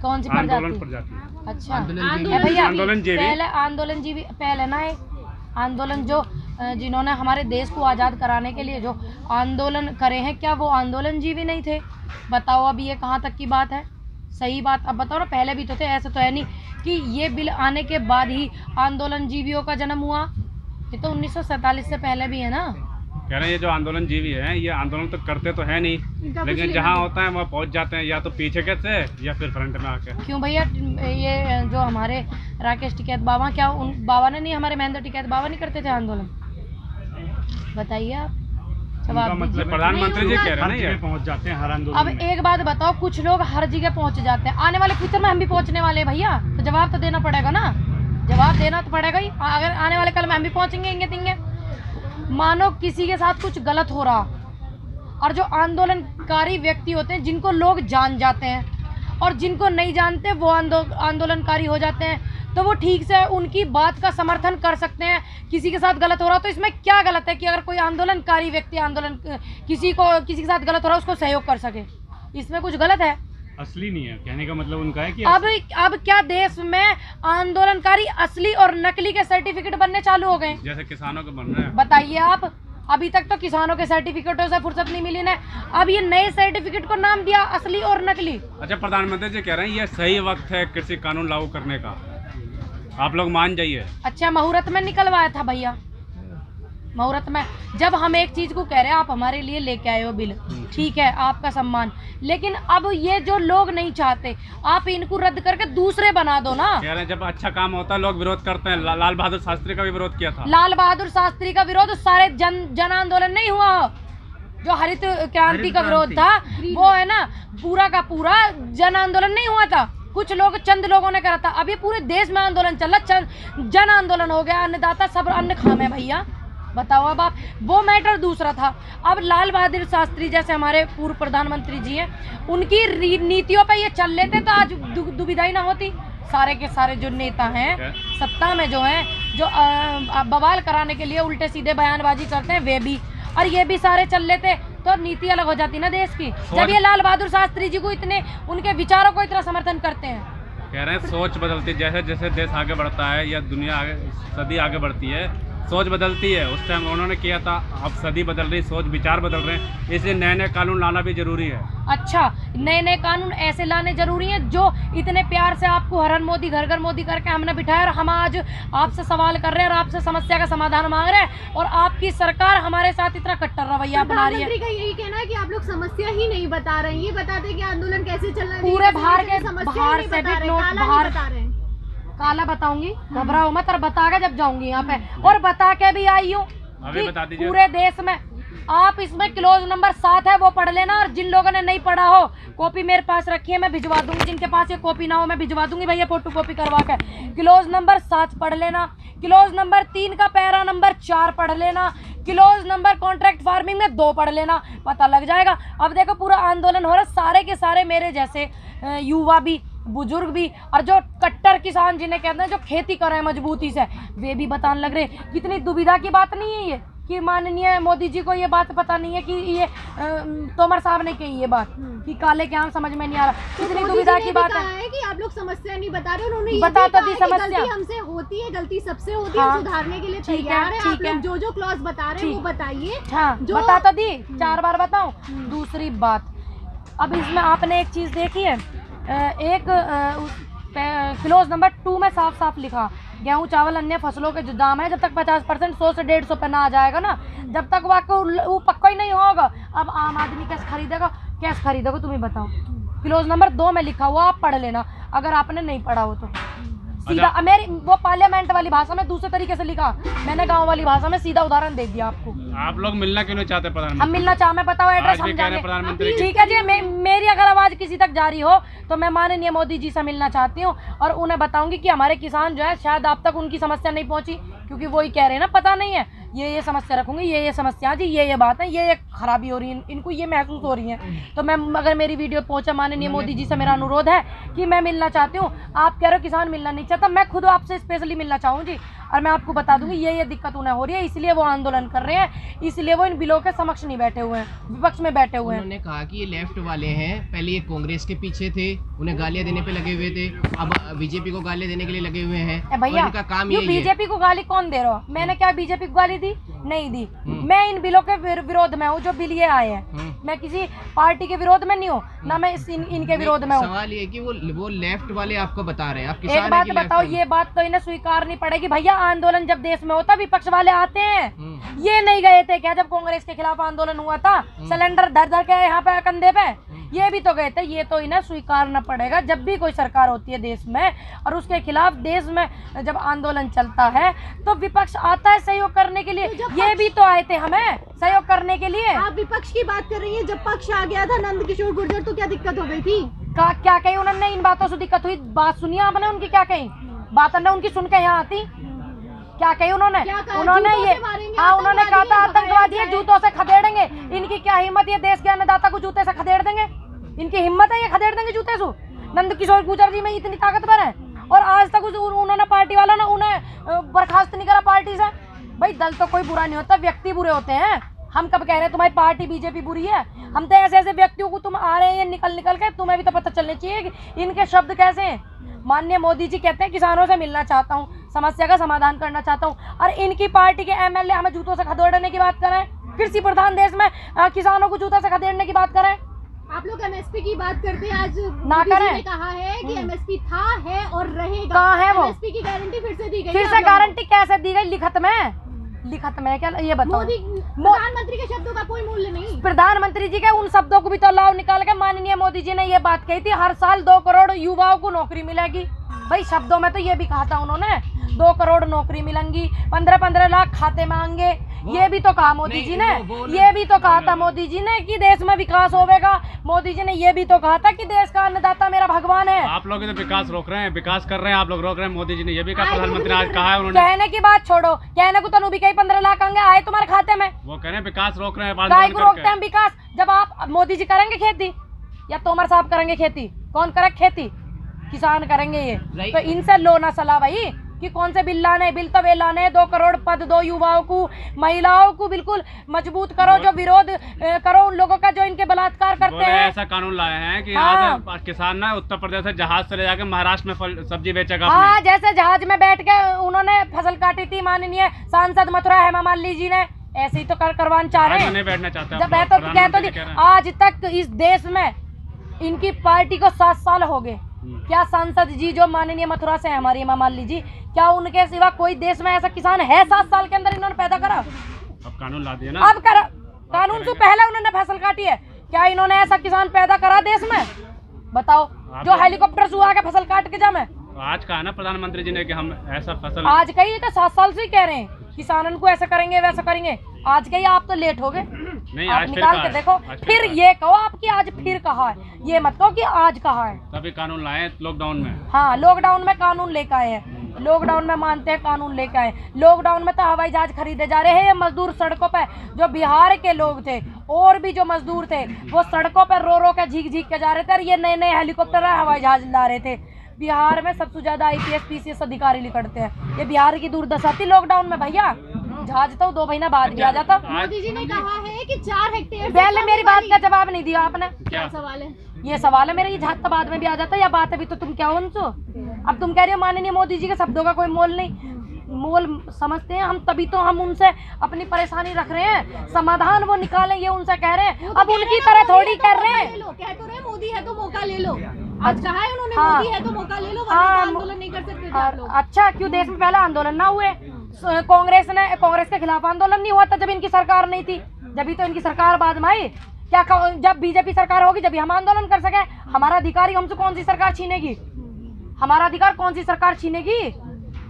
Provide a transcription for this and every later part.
कौन सी प्रजाति? अच्छा भैया, पहले आंदोलन जीवी पहले ना आंदोलन जो जिन्होंने हमारे देश को आज़ाद कराने के लिए जो आंदोलन करे हैं, क्या वो आंदोलन जीवी नहीं थे? बताओ अब ये कहाँ तक की बात है? सही बात अब बताओ ना, पहले भी तो थे, ऐसे तो है नहीं कि ये बिल आने के बाद ही आंदोलन जीवियों का जन्म हुआ। ये तो 1947 से पहले भी है ना। कह रहे हैं ये जो आंदोलन जीवी है, ये आंदोलन तो करते तो है नहीं, लेकिन जहाँ होता है वहाँ पहुँच जाते हैं, या तो पीछे के से या फिर फ्रंट में आके। क्यों भैया, ये जो हमारे राकेश टिकैत बाबा, क्या उन बाबा ने नहीं, हमारे महेंद्र टिकैत बाबा नहीं करते थे आंदोलन? बताइए आप, जवाब मतलब प्रधानमंत्री जी कह रहे हैं पहुँच जाते हैं हर आंदोलन। अब एक बात बताओ, कुछ लोग हर जगह पहुँच जाते हैं, आने वाले फ्यूचर में हम भी पहुँचने वाले हैं भैया, तो जवाब तो देना पड़ेगा ना, जवाब देना तो पड़ेगा ही। अगर आने वाले कल में हम भी पहुँचेंगे इंगे तिंगे, मानो किसी के साथ कुछ गलत हो रहा, और जो आंदोलनकारी व्यक्ति होते हैं जिनको लोग जान जाते हैं और जिनको नहीं जानते वो आंदोलनकारी हो जाते हैं, तो वो ठीक से उनकी बात का समर्थन कर सकते हैं। किसी के साथ गलत हो रहा तो इसमें क्या गलत है कि अगर कोई आंदोलनकारी व्यक्ति किसी के साथ गलत हो रहा उसको सहयोग कर सके, इसमें कुछ गलत है? असली नहीं है, कहने का मतलब उनका है कि अब क्या देश में आंदोलनकारी असली और नकली के सर्टिफिकेट बनने चालू हो गए, जैसे किसानों के बन रहे हैं? बताइए आप, अभी तक तो किसानों के सर्टिफिकेटों से फुर्सत नहीं मिली ना, अब ये नए सर्टिफिकेट को नाम दिया असली और नकली। अच्छा, प्रधानमंत्री जी कह रहे हैं ये सही वक्त है कृषि कानून लागू करने का, आप लोग मान जाइए। अच्छा, मुहूर्त में निकलवाया था भैया, मुहूर्त में जब हम एक चीज को कह रहे हैं, आप हमारे लिए लेके आए हो बिल, ठीक है, आपका सम्मान, लेकिन अब ये जो लोग नहीं चाहते, आप इनको रद्द करके दूसरे बना दो ना। कह रहे हैं जब अच्छा काम होता है लोग विरोध करते हैं, लाल बहादुर शास्त्री का भी विरोध किया था। लाल बहादुर शास्त्री का विरोध सारे जन आंदोलन नहीं हुआ, जो हरित क्रांति का विरोध था वो है ना, पूरा का पूरा जन आंदोलन नहीं हुआ था, कुछ लोग चंद लोगों ने करा था। अब ये पूरे देश में आंदोलन चल रहा, जन आंदोलन हो गया, अन्नदाता सब अन्न खामे भैया। बताओ अब आप, वो मैटर दूसरा था। अब लाल बहादुर शास्त्री जैसे हमारे पूर्व प्रधानमंत्री जी हैं, उनकी नीतियों पे ये चल लेते तो आज दुविधा ही ना होती। सारे के सारे जो नेता हैं सत्ता में जो हैं, जो बवाल कराने के लिए उल्टे सीधे बयानबाजी करते हैं, वे भी, और ये भी सारे चल लेते तो नीति अलग हो जाती ना देश की। जब ये लाल बहादुर शास्त्री जी को इतने, उनके विचारों को इतना समर्थन करते हैं। कह रहे हैं सोच बदलती, जैसे जैसे देश आगे बढ़ता है या दुनिया आगे, सदी आगे बढ़ती है, सोच बदलती है। उस टाइम उन्होंने किया था, अब सदी बदल रही, सोच विचार बदल रहे हैं, इसलिए नए नए कानून लाना भी जरूरी है। अच्छा, नए नए कानून ऐसे लाने जरूरी हैं जो इतने प्यार से आपको हर मोदी घर घर मोदी करके हमने बिठाया, और हम आज आपसे सवाल कर रहे हैं और आपसे समस्या का समाधान मांग रहे हैं, और आपकी सरकार हमारे साथ इतना कट्टर रवैया अपना रही है। प्रधानमंत्री का यही कहना है कि आप लोग समस्या ही नहीं बता रहे हैं, ये बताते कि आंदोलन कैसे चल रहा है, पूरे बाहर से भी नोट बाहर काला बताऊंगी, घबराओ मत, और बता के जब जाऊंगी यहाँ पे, और बता के भी आई हूँ पूरे देश में। आप इसमें क्लोज नंबर 7 है, वो पढ़ लेना, और जिन लोगों ने नहीं पढ़ा हो, कॉपी मेरे पास रखी है, मैं भिजवा दूंगी, जिनके पास ये कॉपी ना हो मैं भिजवा दूंगी भैया, फोटो कॉपी करवा के। क्लोज नंबर 7 पढ़ लेना, क्लोज नंबर 3 का पैरा नंबर 4 पढ़ लेना, क्लोज नंबर कॉन्ट्रैक्ट फार्मिंग में 2 पढ़ लेना, पता लग जाएगा। अब देखो पूरा आंदोलन हो रहा है, सारे के सारे मेरे जैसे युवा भी, बुजुर्ग भी, और जो कट्टर किसान जिन्हें कहते हैं, जो खेती कर रहे हैं मजबूती से, वे भी बताने लग रहे। कितनी दुविधा की बात नहीं है ये कि माननीय मोदी जी को ये बात पता नहीं है कि ये तोमर साहब ने कही ये बात कि काले के आम समझ में नहीं आ रहा। कितनी दुविधा की बात है कि आप लोग समस्या नहीं बता रहे, उन्होंने बता तो दी समस्या गलती हमसे होती है, गलती सबसे होती है, सुधारने के लिए तैयार है। आप लोग जो जो क्लॉज बता रहे हैं वो बताइए। हाँ, बता तो दी, 4 बार बताऊं। दूसरी बात, अब इसमें आपने एक चीज देखी है, एक क्लोज नंबर 2 में साफ साफ लिखा, गेहूं चावल अन्य फसलों के जो दाम है, जब तक 50% 100 से 150 पे ना आ जाएगा ना, जब तक वो पक्का ही नहीं होगा। अब आम आदमी कैसे खरीदेगा, कैसे खरीदोगे तुम ही बताओ। क्लोज नंबर 2 में लिखा हुआ, आप पढ़ लेना अगर आपने नहीं पढ़ा हो तो। सीधा मेरी वो पार्लियामेंट वाली भाषा में दूसरे तरीके से लिखा, मैंने गांव वाली भाषा में सीधा उदाहरण दे दिया आपको। आप लोग मिलना क्यों नहीं चाहते प्रधानमंत्री? हम मिलना चाहे, मैं बताओ एड्रेस हम जाने। ठीक है जी, मेरी अगर आवाज किसी तक जा रही हो तो मैं माननीय मोदी जी से मिलना चाहती हूँ, और उन्हें बताऊंगी कि हमारे किसान जो है, शायद आप तक उनकी समस्या नहीं पहुंची, क्योंकि वो ही कह रहे हैं ना, पता नहीं है, ये समस्या रखूंगी, ये समस्या जी, ये बात है, ये खराबी हो रही है, इनको ये महसूस हो रही है। तो मैं, अगर मेरी वीडियो पहुंचा, माननीय मोदी जी से मेरा अनुरोध है कि मैं मिलना चाहती हूँ। आप कह रहे हो किसान मिलना नहीं चाहता, मैं खुद आपसे स्पेशली मिलना चाहूँ जी। और मैं आपको बता दूंगी ये दिक्कत उन्हें हो रही है, इसलिए वो आंदोलन कर रहे हैं, इसलिए वो इन बिलों के समक्ष नहीं बैठे हुए हैं, विपक्ष में बैठे हुए हैं। उन्होंने कहा कि ये लेफ्ट वाले हैं, पहले ये कांग्रेस के पीछे थे, उन्हें गालियां देने पे लगे हुए थे, अब बीजेपी को गालियां देने के लिए लगे हुए हैं। भैया इनका काम ये ये बीजेपी को गाली कौन दे रहा हो? मैंने क्या बीजेपी को गाली दी? नहीं दी। मैं इन बिलों के विरोध में हूँ जो बिल ये आए हैं। मैं किसी पार्टी के विरोध में नहीं हूँ, ना मैं इनके विरोध में हूँ। सवाल ये कि वो लेफ्ट वाले आपको बता रहे हैं, आप एक बात बताओ, ये बात तो इन्हें स्वीकारनी पड़ेगी भैया, आंदोलन जब देश में होता विपक्ष वाले आते हैं। ये नहीं गए थे क्या जब कांग्रेस के खिलाफ आंदोलन हुआ था, सिलेंडर धर धर के यहाँ पे कंधे पे, ये भी तो गए थे। ये तो इन्हें स्वीकारना पड़ेगा, जब भी कोई सरकार होती है देश में और उसके खिलाफ देश में जब आंदोलन चलता है तो विपक्ष आता है सहयोग करने के लिए। ये भी तो आए थे हमें सहयोग करने के लिए। आप विपक्ष की बात कर रही हैं, जब पक्ष आ गया था नंद किशोर गुर्जर तो क्या दिक्कत हो गई थी? क्या कही उन्होंने? इन बातों से दिक्कत हुई? बात सुनिए आपने उनकी, क्या कही बात ने उनकी सुन के यहाँ आती? क्या कही उन्होंने? उन्होंने ये उन्होंने कहा था आतंकवादी है, जूतों से खदेड़ेंगे। इनकी क्या हिम्मत, ये देश के अन्नदाता को जूते से खदेड़ देंगे? इनकी हिम्मत है ये खदेड़ देंगे जूते से? नंद किशोर गुर्जर जी में इतनी ताकतवर है और आज तक उन्होंने पार्टी वालों ने उन्हें बर्खास्त नहीं करा पार्टी से। भाई दल तो कोई बुरा नहीं होता, व्यक्ति बुरे होते हैं। हम कब कह रहे हैं तुम्हारी पार्टी बीजेपी बुरी है? हम तो ऐसे ऐसे व्यक्तियों को तुम आ रहे हैं निकल निकल के, तुम्हें भी तो पता चलना चाहिए कि इनके शब्द कैसे हैं। माननीय मोदी जी कहते हैं किसानों से मिलना चाहता हूँ, समस्या का समाधान करना चाहता हूँ, और इनकी पार्टी के एमएलए हमें जूतों से खदेड़ने की बात करें। कृषि प्रधान देश में किसानों को जूतों से खदेड़ने की बात करें। आप लोग एमएसपी की बात करते हैं, आज ना मोदी करें। जी ने कहा है कि एमएसपी था, है और रहेगा। कहाँ है वो? एमएसपी की गारंटी फिर से दी गई। फिर से गारंटी कैसे दी गई? लिखत में? लिखत में क्या ये बताओ? मोदी प्रधानमंत्री के शब्दों का कोई मूल्य नहीं। प्रधानमंत्री जी के उन शब्दों को भी तो लाओ निकाल के। माननीय मोदी जी ने ये बात कही थी हर साल 2 करोड़ युवाओं को नौकरी मिलेगी। भाई शब्दों में तो ये भी कहा था उन्होंने 2 करोड़ नौकरी मिलेंगी, 15-15 लाख खाते मांगे। ये भी तो कहा मोदी जी ने, ये भी तो कहा था मोदी जी ने कि देश में विकास होगा। मोदी जी ने ये भी तो कहा था कि देश का अन्नदाता मेरा भगवान है। आप लोग तो विकास रोक रहे हैं, विकास कर रहे हैं, आप लोग रोक रहे हैं। मोदी जी ने ये भी कहा, प्रधानमंत्री ने आज कहा है उन्होंने। कहने की बात छोड़ो, कहने को तो भी कहीं 15 लाख आए तुम्हारे खाते में। वो कह रहे हैं विकास रोक रहे हैं। काय को रोकते हैं विकास? जब आप मोदी जी करेंगे खेती या तोमर साहब करेंगे खेती? कौन करे खेती? किसान करेंगे ये। तो इनसे लो ना सलाह भाई कि कौन से बिल लाने। बिल तो वे लाने 2 करोड़ पद दो युवाओं को, महिलाओं को बिल्कुल मजबूत करो, जो विरोध करो उन लोगों का जो इनके बलात्कार करते हैं। ऐसा कानून लाए हैं कि हाँ। यहाँ से किसान ना उत्तर प्रदेश से जहाज से ले जाकर महाराष्ट्र में सब्जी बेचेगा। हाँ, जैसे जहाज में बैठ के उन्होंने फसल काटी थी माननीय सांसद मथुरा हेमा मालिनी जी ने, ऐसे ही तो करवाना चाह रहे हैं। नहीं बैठना चाहते जब मैं तो आज तक इस देश में इनकी पार्टी को 7 साल हो गए। क्या सांसद जी जो माननीय मथुरा से है हमारी हेमा मालिनी जी, क्या उनके सिवा कोई देश में ऐसा किसान है 7 साल के अंदर इन्होंने पैदा करा? अब कानून ला दिया ना। अब कर कानून से पहले उन्होंने फसल काटी है। क्या इन्होंने ऐसा किसान पैदा करा देश में? बताओ, जो हेलीकॉप्टर से आके फसल काट के जामे। आज कहा ना प्रधानमंत्री जी ने कि हम ऐसा फसल, आज कही तो 7 साल से ही कह रहे हैं किसानों को ऐसा करेंगे वैसा करेंगे। आज कही आप तो लेट हो गए। नहीं, आप आज निकाल के देखो, फिर ये कहो आपकी आज फिर कहा है, ये मत कहो कि आज कहा है। तभी कानून लाए लॉकडाउन में। हाँ, लॉकडाउन में कानून लेकर आए हैं, लॉकडाउन में मानते हैं कानून लेकर आए। लॉकडाउन में तो हवाई जहाज खरीदे जा रहे हैं। ये मजदूर सड़कों पे जो बिहार के लोग थे और भी जो मजदूर थे वो सड़कों पर रो रो के झीक झीक के जा रहे थे और ये नए नए हेलीकॉप्टर हवाई जहाज ला रहे थे। बिहार में सबसे ज्यादा IPS PCS अधिकारी निकलते हैं। ये बिहार की दुर्दशा थी लॉकडाउन में भैया। जहाज तो 2 महीना बाद भी आ जाता। मोदी जी ने कहा है कि 4 हेक्टेयर। पहले मेरी बात का जवाब नहीं दिया आपने। क्या सवाल है? ये सवाल है मेरा, ये जहाज तो बाद में भी आ जाता है या बात अभी तो तुम क्या हो उनसे? अब तुम कह रही हो माननीय मोदी जी के शब्दों का कोई मोल नहीं। मोल समझते हैं हम, तभी तो हम उनसे अपनी परेशानी रख रहे हैं, समाधान वो निकालें ये उनसे कह रहे हैं। अब उनकी तरह थोड़ी कर रहे हैं। कह तो रहे मोदी है तो मौका ले लो। आज कहा है उन्होंने हाँ। मोदी है तो मौका ले लो, वरना तो आंदोलन नहीं कर सकते थे आप लोग। अच्छा, क्यों देश में पहले आंदोलन ना हुए? कांग्रेस के खिलाफ आंदोलन नहीं हुआ था जब इनकी सरकार नहीं थी। जब तो इनकी सरकार बाद में आई। क्या जब बीजेपी सरकार होगी जब हम आंदोलन कर सके? हमारा अधिकार हमसे कौन सी सरकार छीनेगी? हमारा अधिकार कौन सी सरकार छीनेगी?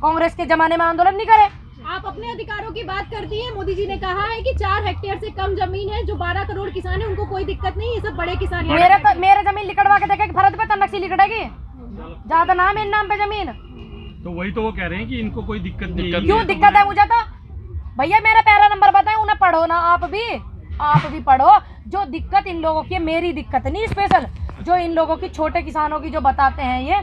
कांग्रेस के जमाने में आंदोलन नहीं करे। आप अपने अधिकारों की बात करती है। मोदी जी ने कहा है कि 4 हेक्टेयर से कम जमीन है, जो 12 करोड़ किसान है उनको कोई दिक्कत नहीं, ये सब बड़े किसान हैं। मेरे जमीन लिखड़वा के देखे भरत पे तनक सी लिखड़ेगी, ज्यादा नाम है इन नाम पे जमीन। तो वही तो वो कह रहे हैं कि इनको कोई दिक्कत नहीं है। क्यों दिक्कत है मुझे? तो भैया मेरा पैरा नंबर बताए, उन्हें पढ़ो ना। आप भी पढ़ो। जो दिक्कत इन लोगों की, मेरी दिक्कत नहीं स्पेशल, जो इन लोगों की छोटे किसानों की जो बताते हैं ये,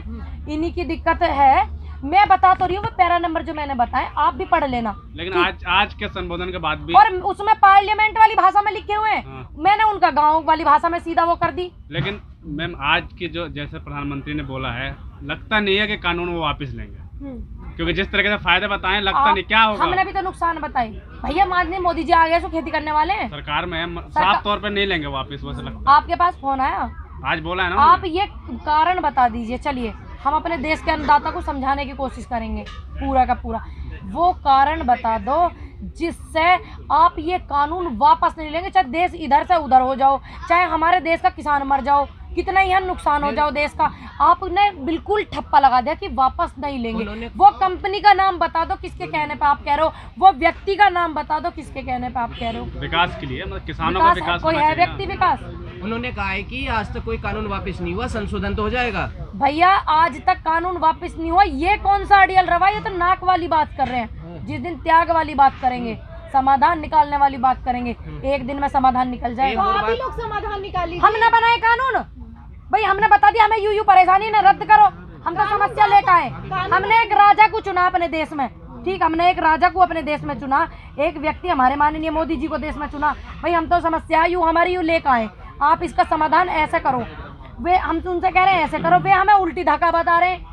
इन्हीं की दिक्कत है। मैं बता तो रही हूँ, वो पैरा नंबर जो मैंने बताया आप भी पढ़ लेना। लेकिन आज के संबोधन के बाद भी और उसमें पार्लियामेंट वाली भाषा में लिखे हुए हैं। हाँ। मैंने उनका गाँव वाली भाषा में सीधा वो कर दी। लेकिन मैम आज की जो जैसे प्रधानमंत्री ने बोला है, लगता नहीं है कि कानून वो वापस लेंगे, क्योंकि जिस तरीके से फायदे बताए लगता नहीं क्या होगा। हमने भी तो नुकसान बताए भैया, माननीय मोदी जी आ गए तो खेती करने वाले हैं सरकार में साफ तौर पे नहीं लेंगे वापस, वैसे लगता आपके पास फोन आया, है। आज बोला है ना आप ये कारण बता दीजिए। चलिए हम अपने देश के अन्नदाता को समझाने की कोशिश करेंगे पूरा का पूरा। वो कारण बता दो जिससे आप ये कानून वापस नहीं लेंगे, चाहे देश इधर से उधर हो जाओ, चाहे हमारे देश का किसान मर जाओ, कितना ही नुकसान हो जाओ देश का, आपने बिल्कुल ठप्पा लगा दिया कि वापस नहीं लेंगे। वो कंपनी का नाम बता दो किसके कहने पे आप कह रहे हो, वो व्यक्ति का नाम बता दो किसके कहने पे आप कह रहे हो। विकास के लिए, मतलब किसानों का विकास कोई होना है चाहिए व्यक्ति ना। विकास? उन्होंने कहा है कि आज तक कोई कानून वापस नहीं हुआ, संशोधन तो हो जाएगा। भैया आज तक कानून वापस नहीं हुआ, ये कौन सा अड़ियल रवा, ये तो नाक वाली बात कर रहे हैं। जिस दिन त्याग वाली बात करेंगे, समाधान निकालने वाली बात करेंगे, एक दिन में समाधान निकल जाएगा। आप ही लोग समाधान निकाल लीजिए। हमने बनाए कानून भाई, हमने बता दिया हमें यूं परेशानी न रद्द करो, हम तो समस्या लेकर आए। हमने एक राजा को चुना अपने देश में, ठीक, हमने एक राजा को अपने देश में चुना, एक व्यक्ति हमारे माननीय मोदी जी को देश में चुना। भाई हम तो समस्या यूं हमारी यूं लेकर आए, आप इसका समाधान ऐसे करो। वे हम उनसे कह रहे हैं ऐसे करो, वे हमें उल्टी धक्का बता रहे हैं।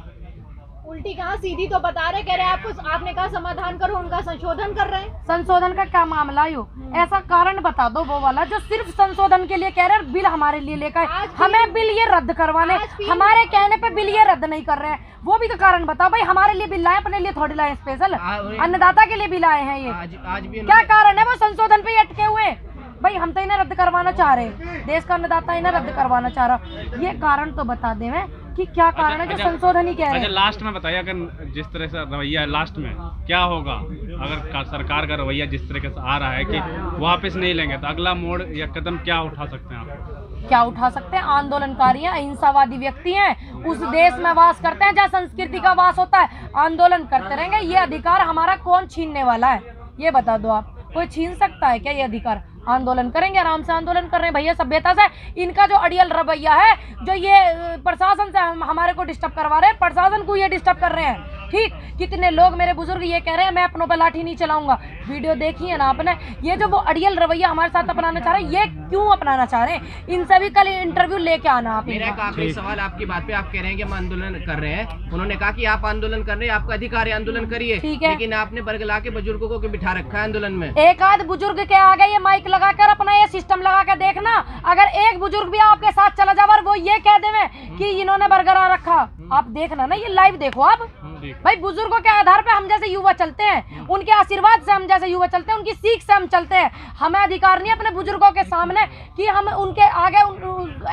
उल्टी कहाँ सीधी तो बता रहे, कह रहे हैं आपने कहा समाधान करो, उनका संशोधन कर रहे हैं। संशोधन का क्या मामला यो, ऐसा कारण बता दो वो वाला जो सिर्फ संशोधन के लिए कह रहे हैं, बिल हमारे लिए लेकर आए, हमें बिल ये रद्द करवाने, हमारे कहने पे बिल ये रद्द नहीं कर रहे हैं, वो भी तो कारण बताओ। भाई हमारे लिए बिल लाए, अपने लिए थोड़ी लाए स्पेशल, अन्नदाता के लिए बिल आए हैं ये, आज भी क्या कारण है? वो संशोधन पे ही अटके हुए। भाई हम तो इन्हें रद्द करवाना चाह रहे हैं, देश का अन्नदाता इन्हें रद्द करवाना चाह रहा, ये कारण तो बता दे मैं कि क्या कारण है जो संशोधन ही कह रहे हैं। लास्ट में बताइए, अगर जिस तरह से रवैया है लास्ट में क्या होगा, अगर सरकार का रवैया जिस तरीके से आ रहा है कि वापस नहीं लेंगे, तो अगला मोड़ या कदम क्या उठा सकते हैं आप? क्या उठा सकते हैं? आंदोलनकारी हैं, अहिंसावादी व्यक्ति हैं, उस देश में वास करते हैं जहाँ संस्कृति का वास होता है, आंदोलन करते रहेंगे। ये अधिकार हमारा कौन छीनने वाला है, ये बता दो आप। कोई छीन सकता है क्या ये अधिकार? आंदोलन करेंगे, आराम से आंदोलन कर रहे हैं भैया सभ्यता से। इनका जो अड़ियल रवैया है, जो ये प्रशासन से हमारे को डिस्टर्ब करवा रहे हैं, प्रशासन को ये डिस्टर्ब कर रहे हैं, ठीक। कितने लोग मेरे बुजुर्ग ये कह रहे हैं मैं अपनों पे लाठी नहीं चलाऊंगा, वीडियो देखी है ना आपने। ये जो वो अड़ियल रवैया हमारे साथ अपनाना चाह रहे हैं, ये क्यों अपनाना चाह रहे हैं? इनसे भी कल इंटरव्यू लेके आना आप। मेरा एक आखिरी सवाल आपकी बात पे, आप कह रहे हैं कि हम आंदोलन कर रहे हैं, उन्होंने कहा कि आप आंदोलन कर रहे हैं, आपका अधिकार है, आंदोलन करिए, लेकिन आपने बरगला के बुजुर्गों को बिठा रखा है आंदोलन में। एक आध बुजुर्ग के आगे ये माइक लगाकर अपना ये सिस्टम लगा के देखना, अगर एक बुजुर्ग भी आपके साथ चला जाए और वो ये कह देवे कि इन्होंने बरकरार रखा, आप देखना ना, ये लाइव देखो आप। भाई बुजुर्गों के आधार पे हम जैसे युवा चलते हैं, उनके आशीर्वाद से हम जैसे युवा चलते हैं, उनकी सीख से हम चलते हैं। हमें अधिकार नहीं अपने बुजुर्गों के सामने कि हम उनके आगे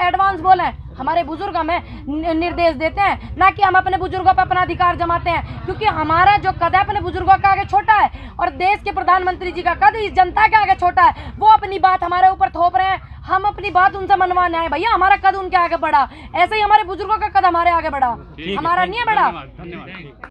एडवांस बोलें। हमारे बुजुर्ग हमें निर्देश देते हैं, ना कि हम अपने बुजुर्गों पर अपना अधिकार जमाते हैं, क्योंकि हमारा जो कद है अपने बुजुर्गों का आगे छोटा है, और देश के प्रधानमंत्री जी का कद इस जनता के आगे छोटा है। वो अपनी बात हमारे ऊपर थोप रहे हैं, हम अपनी बात उनसे मनवाने आए। भैया हमारा कद उनके आगे बढ़ा, ऐसे ही हमारे बुजुर्गों का कद हमारे आगे बढ़ा, हमारा नहीं है बढ़ा। धन्यवाद।